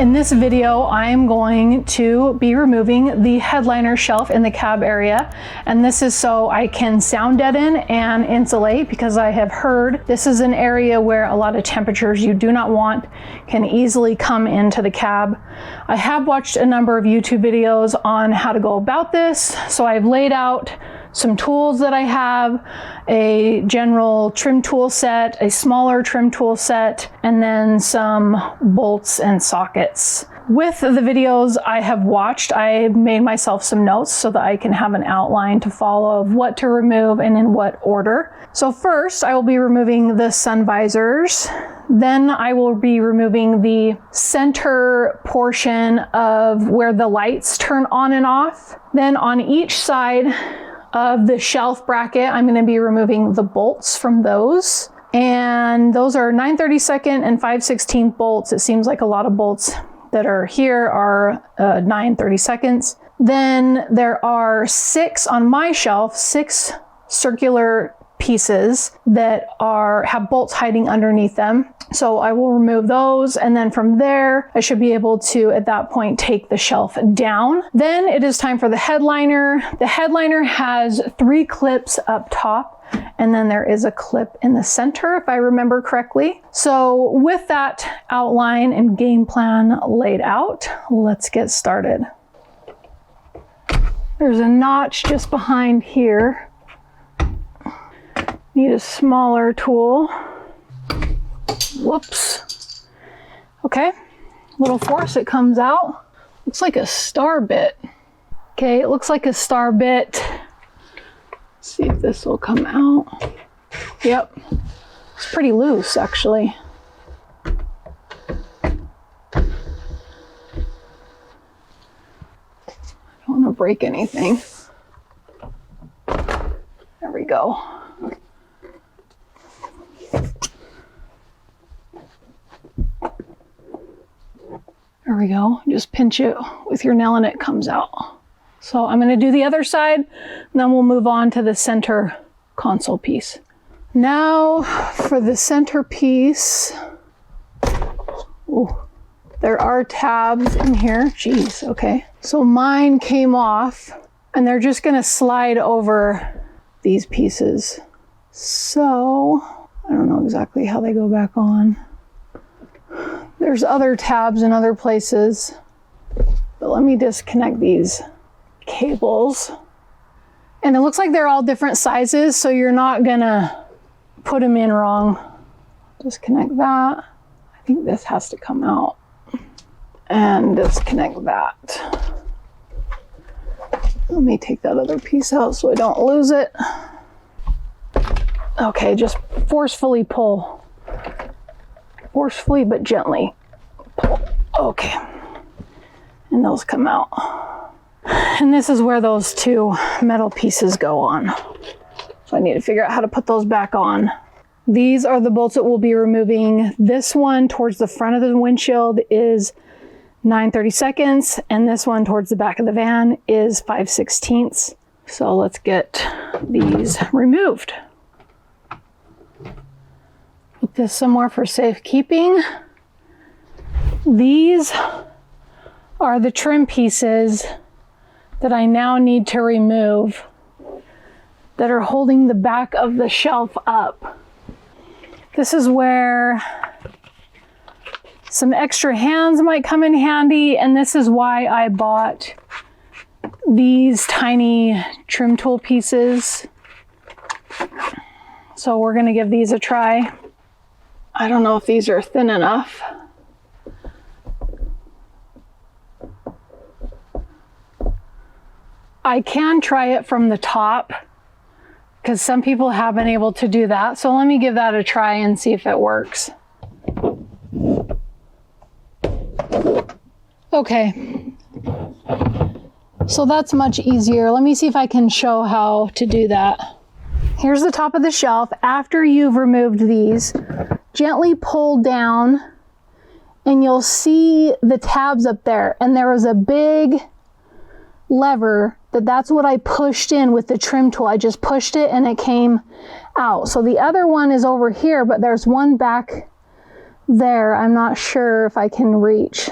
In this video, I'm going to be removing the headliner shelf in the cab area, and this is so I can sound deaden and insulate, because I have heard this is an area where a lot of temperatures you do not want can easily come into the cab. I have watched a number of YouTube videos on how to go about this, so I've laid out some tools that I have, a general trim tool set, a smaller trim tool set, and then some bolts and sockets. With the videos I have watched, I made myself some notes so that I can have an outline to follow of what to remove and in what order. So first, I will be removing the sun visors. Then I will be removing the center portion of where the lights turn on and off. Then on each side of the shelf bracket, I'm going to be removing the bolts from those. And those are 9/32 and 5/16 bolts. It seems like a lot of bolts that are here are 9/32. Then there are 6 on my shelf, 6 circular pieces that have bolts hiding underneath them. So I will remove those, and then from there I should be able to at that point take the shelf down. Then it is time for the headliner. The headliner has 3 clips up top, and then there is a clip in the center if I remember correctly. So with that outline and game plan laid out, let's get started. There's a notch just behind here. Need a smaller tool. Whoops. Okay, little force, it comes out. Looks like a star bit. Okay, it looks like a star bit. Let's see if this will come out. Yep, it's pretty loose actually. I don't want to break anything. There we go. There we go. Just pinch it with your nail and it comes out. So I'm going to do the other side, and then we'll move on to the center console piece. Now for the center piece. Ooh, there are tabs in here. Jeez, okay. So mine came off, and they're just going to slide over these pieces. So I don't know exactly how they go back on. There's other tabs in other places, but let me disconnect these cables. And it looks like they're all different sizes, so you're not gonna put them in wrong. Disconnect that. I think this has to come out. And disconnect that. Let me take that other piece out so I don't lose it. Okay, just forcefully pull. Forcefully but gently pull. Okay, and those come out, and this is where those 2 metal pieces go on, so I need to figure out how to put those back on. These are the bolts that we'll be removing. This one towards the front of the windshield is 9/32, and this one towards the back of the van is 5/16. So let's get these removed. Put this somewhere for safekeeping. These are the trim pieces that I now need to remove that are holding the back of the shelf up. This is where some extra hands might come in handy, and this is why I bought these tiny trim tool pieces. So we're going to give these a try. I don't know if these are thin enough. I can try it from the top, because some people have been able to do that. So let me give that a try and see if it works. Okay. So that's much easier. Let me see if I can show how to do that. Here's the top of the shelf. After you've removed these, gently pull down and you'll see the tabs up there. And there was a big lever that's what I pushed in with the trim tool. I just pushed it and it came out. So the other one is over here, but there's one back there. I'm not sure if I can reach.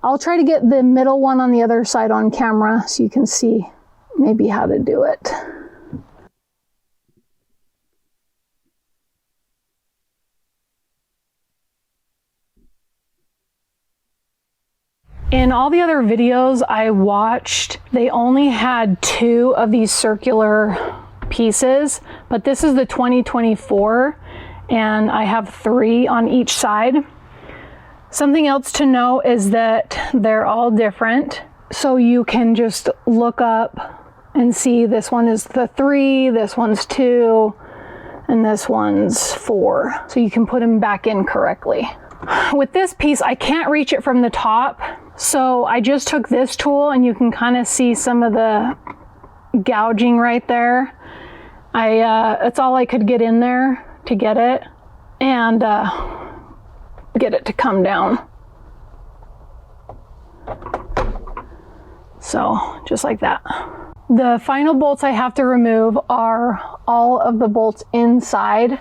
I'll try to get the middle one on the other side on camera so you can see maybe how to do it. In all the other videos I watched, they only had 2 of these circular pieces, but this is the 2024 and I have 3 on each side. Something else to know is that they're all different. So you can just look up and see this one is the 3, this one's 2, and this one's 4. So you can put them back in correctly. With this piece, I can't reach it from the top. So I just took this tool and you can kind of see some of the gouging right there. That's all I could get in there to get it and get it to come down. So just like that. The final bolts I have to remove are all of the bolts inside.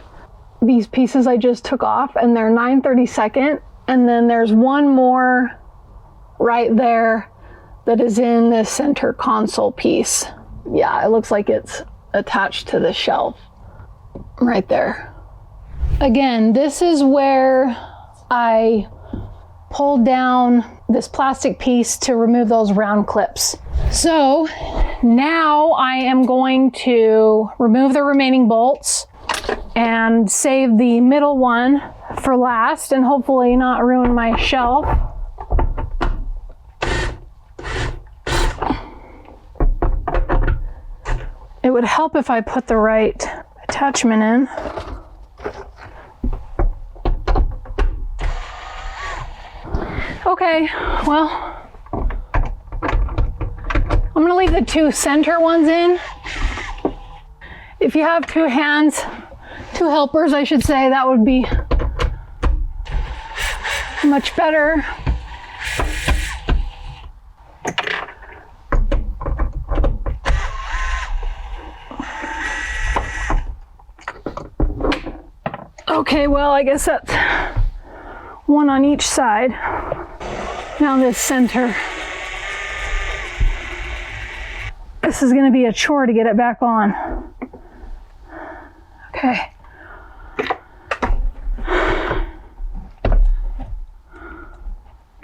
These pieces I just took off and they're 9/32, and then there's one more right there that is in the center console piece. Yeah, it looks like it's attached to the shelf right there. Again, this is where I pulled down this plastic piece to remove those round clips. So now I am going to remove the remaining bolts and save the middle one for last and hopefully not ruin my shelf. It would help if I put the right attachment in. Okay, well, I'm gonna leave the 2 center ones in. If you have 2 hands, 2 helpers, I should say, that would be much better. Okay, well, I guess that's 1 on each side. Now this center. This is going to be a chore to get it back on. Okay.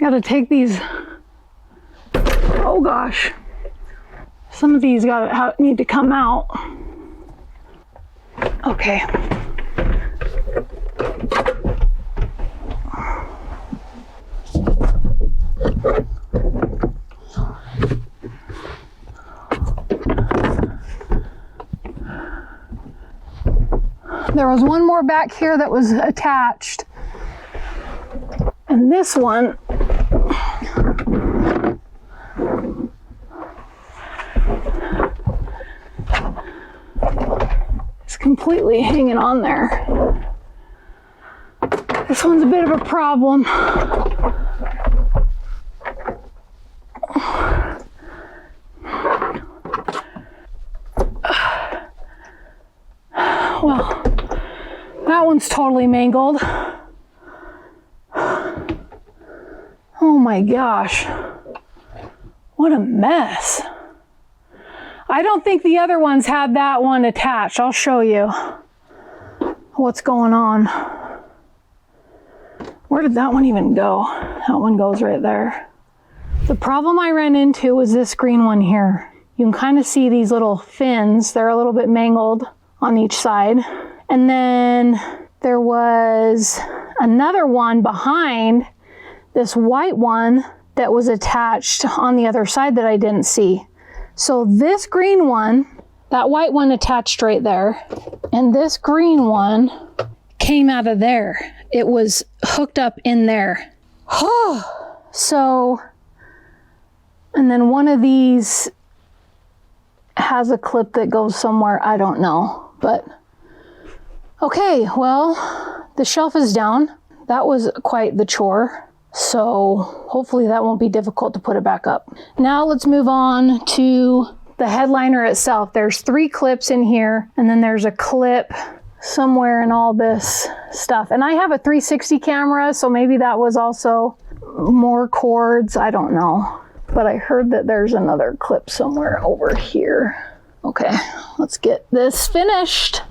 Got to take these. Oh gosh. Some of these need to come out. Okay. There was one more back here that was attached, and this one is completely hanging on there. This one's a bit of a problem. Well, that one's totally mangled. Oh my gosh. What a mess. I don't think the other ones had that one attached. I'll show you what's going on. Where did that one even go? That one goes right there. The problem I ran into was this green one here. You can kind of see these little fins. They're a little bit mangled on each side. And then there was another one behind this white one that was attached on the other side that I didn't see. So this green one, that white one attached right there, and this green one came out of there. It was hooked up in there. So, and then one of these has a clip that goes somewhere, I don't know, but okay, well, the shelf is down. That was quite the chore. So hopefully that won't be difficult to put it back up. Now let's move on to the headliner itself. There's 3 clips in here, and then there's a clip somewhere in all this stuff. And I have a 360 camera, so maybe that was also more cords. I don't know. But I heard that there's another clip somewhere over here. Okay, let's get this finished.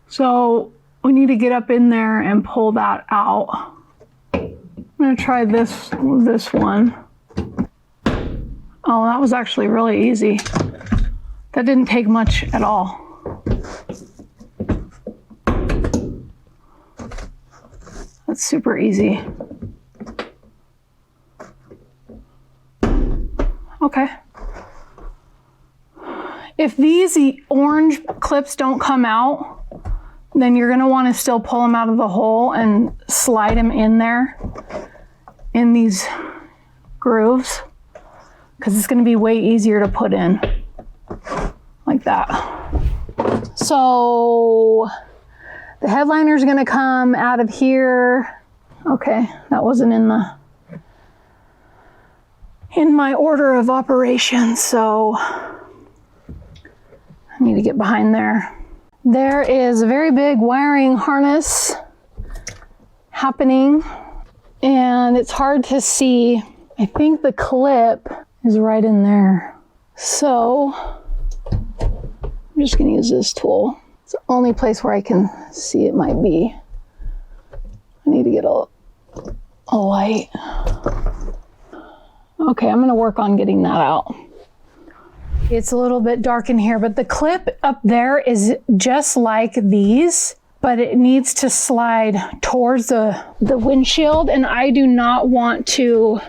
So we need to get up in there and pull that out. I'm gonna try this one. Oh, that was actually really easy. That didn't take much at all. That's super easy. Okay. If these orange clips don't come out, then you're gonna wanna still pull them out of the hole and slide them in there, in these grooves, because it's gonna be way easier to put in, like that. So, the headliner is gonna come out of here. Okay, that wasn't in my order of operations, so I need to get behind there. There is a very big wiring harness happening, and it's hard to see. I think the clip is right in there. So I'm just gonna use this tool. It's the only place where I can see it might be. I need to get a light. Okay, I'm gonna work on getting that out. It's a little bit dark in here, but the clip up there is just like these, but it needs to slide towards the windshield, and I do not want to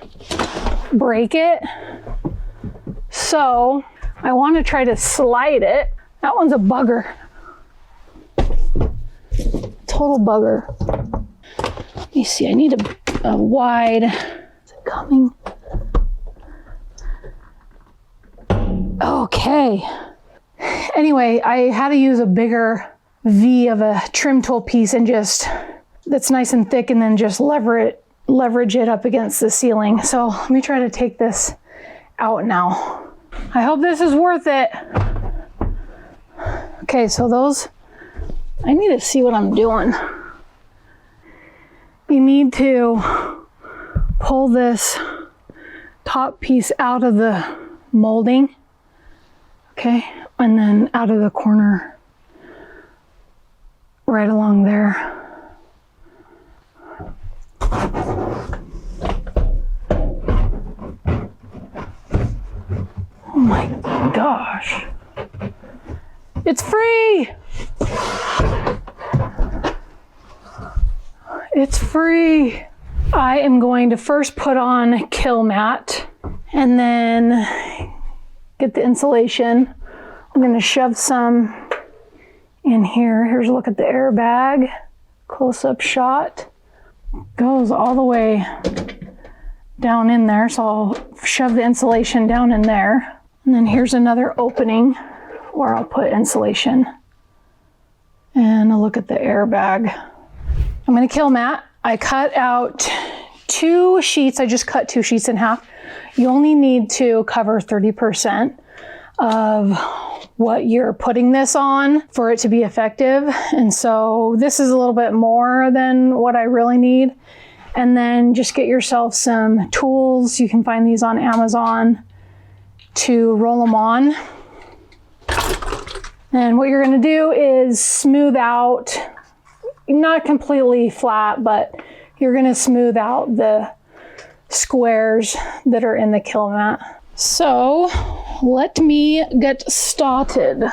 break it. So I want to try to slide it. That one's a bugger. Total bugger. Let me see, I need a wide, is it coming? Okay. Anyway, I had to use a bigger V of a trim tool piece and that's nice and thick, and then just leverage it up against the ceiling. So let me try to take this out now. I hope this is worth it. Okay, so I need to see what I'm doing. You need to pull this top piece out of the molding. Okay, and then out of the corner, right along there. Oh my gosh. It's free! It's free! I am going to first put on kill mat and then get the insulation. I'm gonna shove some in here. Here's a look at the airbag. Close-up shot. Goes all the way down in there, so I'll shove the insulation down in there. And then here's another opening where I'll put insulation. And a look at the airbag. I'm gonna kill mat. I cut out 2 sheets. I just cut 2 sheets in half. You only need to cover 30% of what you're putting this on for it to be effective. And so this is a little bit more than what I really need. And then just get yourself some tools. You can find these on Amazon to roll them on. And what you're gonna do is smooth out, not completely flat, but you're gonna smooth out the squares that are in the kill mat. So let me get started.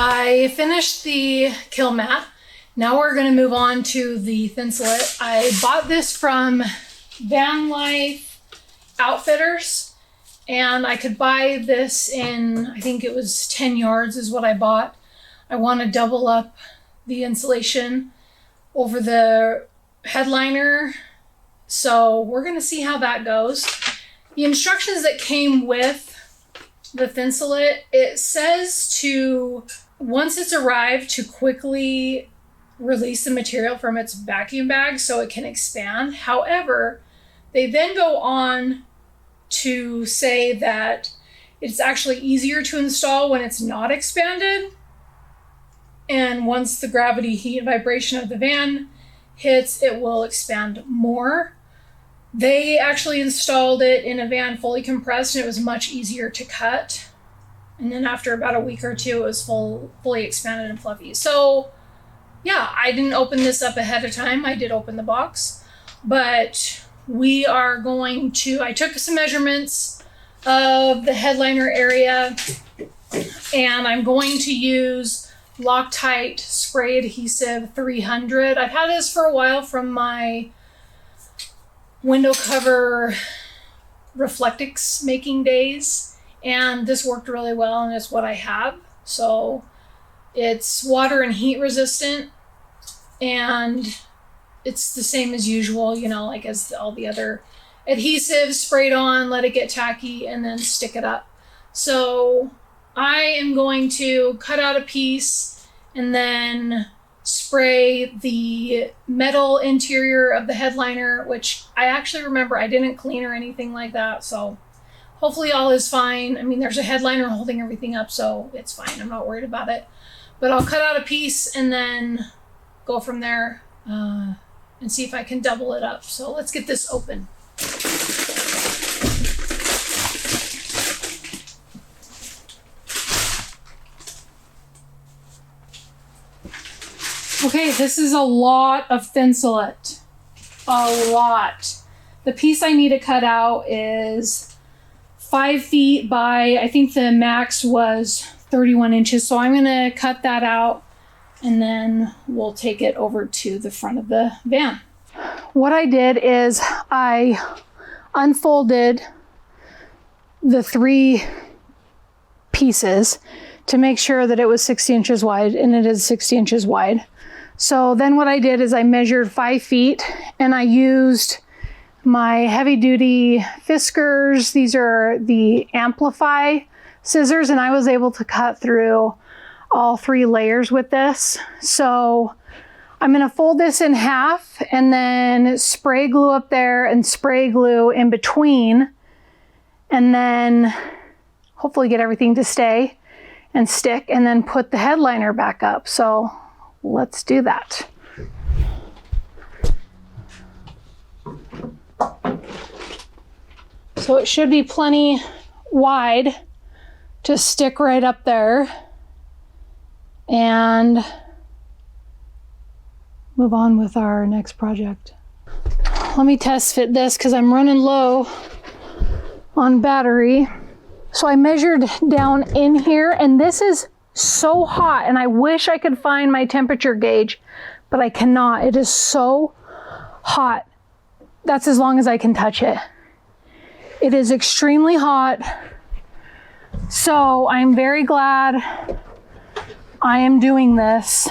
I finished the kill mat. Now we're going to move on to the Thinsulate. I bought this from Van Life Outfitters, and I could buy this in, I think it was 10 yards is what I bought. I want to double up the insulation over the headliner, so we're going to see how that goes. The instructions that came with the Thinsulate, it says to, once it's arrived, to quickly release the material from its vacuum bag so it can expand. However, they then go on to say that it's actually easier to install when it's not expanded. And once the gravity, heat, and vibration of the van hits, it will expand more. They actually installed it in a van fully compressed, and it was much easier to cut. And then after about a week or two, it was fully expanded and fluffy. So yeah, I didn't open this up ahead of time. I did open the box, but we are going to, I took some measurements of the headliner area, and I'm going to use Loctite spray adhesive 300. I've had this for a while from my window cover Reflectix making days, and this worked really well, and it's what I have. So it's water and heat resistant, and it's the same as usual, you know, like as all the other adhesives. Sprayed on, let it get tacky, and then stick it up. So I am going to cut out a piece and then spray the metal interior of the headliner, which I actually remember I didn't clean or anything like that. So hopefully all is fine. I mean, there's a headliner holding everything up, so it's fine. I'm not worried about it. But I'll cut out a piece and then go from there and see if I can double it up. So let's get this open. Okay, this is a lot of Thinsulate. A lot. The piece I need to cut out is 5 feet by, I think the max was 31 inches. So I'm going to cut that out, and then we'll take it over to the front of the van. What I did is I unfolded the 3 pieces to make sure that it was 60 inches wide, and it is 60 inches wide. So then what I did is I measured 5 feet, and I used my heavy duty Fiskars. These are the Amplify scissors, and I was able to cut through all 3 layers with this. So I'm gonna fold this in half and then spray glue up there and spray glue in between, and then hopefully get everything to stay and stick, and then put the headliner back up. So let's do that. So it should be plenty wide to stick right up there, and move on with our next project. Let me test fit this because I'm running low on battery. So I measured down in here, and this is so hot, and I wish I could find my temperature gauge, but I cannot. It is so hot. That's as long as I can touch it. It is extremely hot. So I'm very glad I am doing this.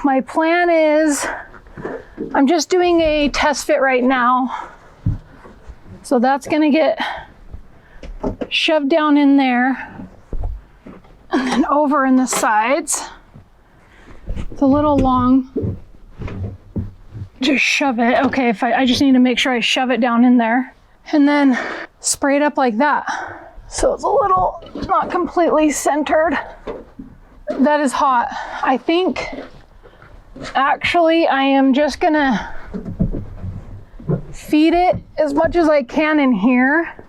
My plan is, I'm just doing a test fit right now. So that's gonna get shoved down in there, and then over in the sides. It's a little long. Just shove it. Okay, I just need to make sure I shove it down in there, and then spray it up like that. So it's a little not completely centered. That is hot. I think actually I am just gonna feed it as much as I can in here,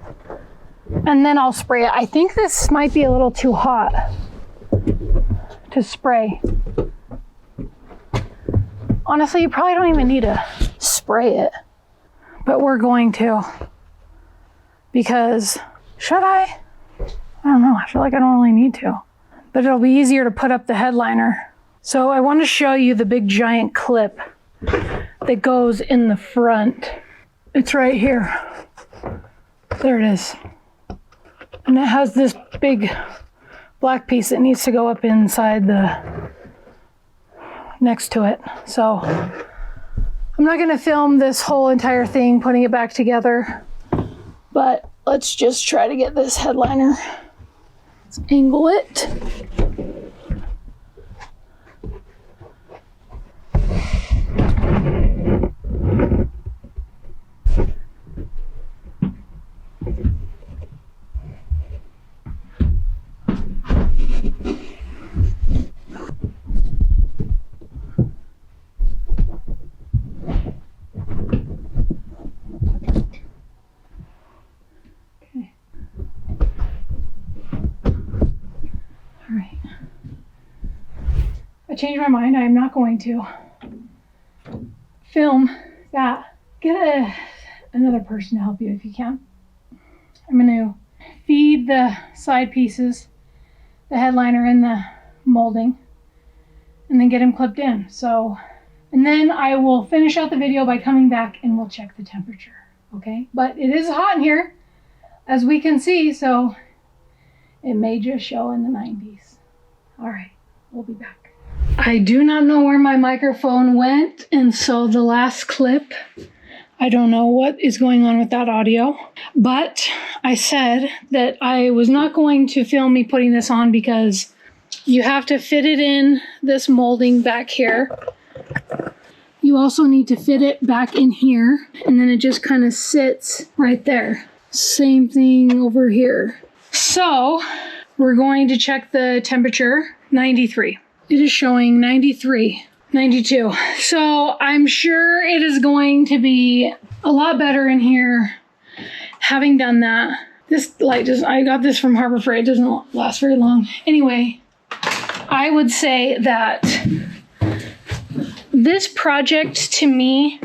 and then I'll spray it. I think this might be a little too hot to spray. Honestly, you probably don't even need to spray it, but we're going to, because should I? I don't know. I feel like I don't really need to. but it'll be easier to put up the headliner. So I want to show you the big giant clip that goes in the front. It's right here. There it is. And it has this big black piece that needs to go up inside next to it. So I'm not going to film this whole entire thing putting it back together, but let's just try to get this headliner. Let's angle it. Change my mind. I'm not going to film that. Get another person to help you if you can. I'm going to feed the side pieces, the headliner and the molding, and then get them clipped in. And then I will finish out the video by coming back and we'll check the temperature. Okay? But it is hot in here, as we can see, so it may just show in the 90s. All right, we'll be back. I do not know where my microphone went, and so the last clip, I don't know what is going on with that audio, but I said that I was not going to film me putting this on because you have to fit it in this molding back here. You also need to fit it back in here, and then it just kind of sits right there. Same thing over here. So we're going to check the temperature, 93. It is showing 93, 92. So I'm sure it is going to be a lot better in here having done that. This light I got this from Harbor Freight. It doesn't last very long. Anyway, I would say that this project to me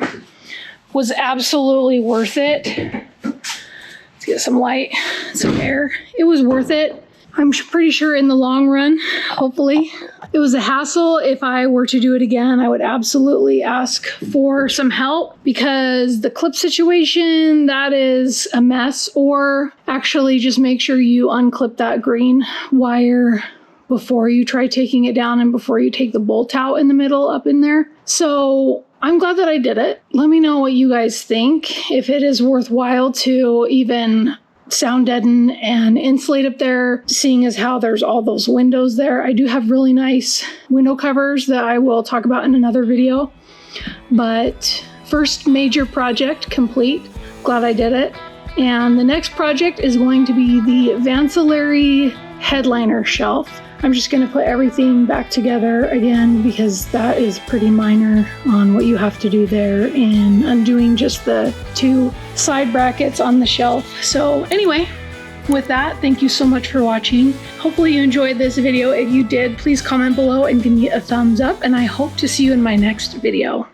was absolutely worth it. Let's get some light, some air. It was worth it. I'm pretty sure in the long run, hopefully. It was a hassle. If I were to do it again, I would absolutely ask for some help because the clip situation, that is a mess. Or actually just make sure you unclip that green wire before you try taking it down and before you take the bolt out in the middle up in there. So I'm glad that I did it. Let me know what you guys think. If it is worthwhile to even sound deaden and insulate up there, seeing as how there's all those windows there. I do have really nice window covers that I will talk about in another video. But first major project complete. Glad I did it. And the next project is going to be the Vancillary headliner shelf. I'm just going to put everything back together again because that is pretty minor on what you have to do there in undoing just the two side brackets on the shelf. So anyway, with that, thank you so much for watching. Hopefully you enjoyed this video. If you did, please comment below and give me a thumbs up, and I hope to see you in my next video.